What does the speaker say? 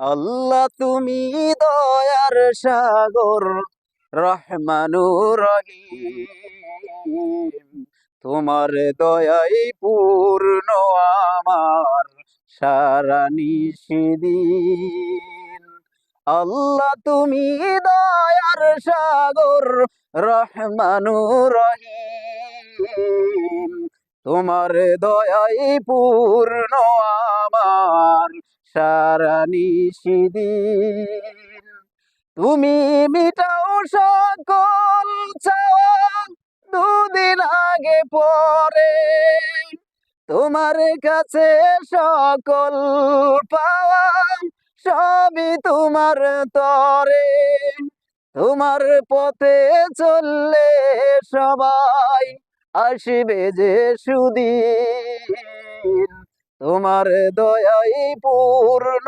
আল্লাহ তুমি দয়ার সাগর, রহমানুর রহিম। তোমার দয়াই পূর্ণ আমার সারা নিশিদিন। আল্লাহ তুমি দয়ার সাগর, রহমানুর রহিম। তোমার দয়াই পূর্ণ আমার সারা নিশিদিন। তুমি মিটাও সকল চাওয়া, দুদিন আগে পরে তোমার কাছে সকল পাওয়া, সবই তোমার তরে। তোমার পথে চললে সবাই আসবে যে সুদিন। তোমার দয়াই পূর্ণ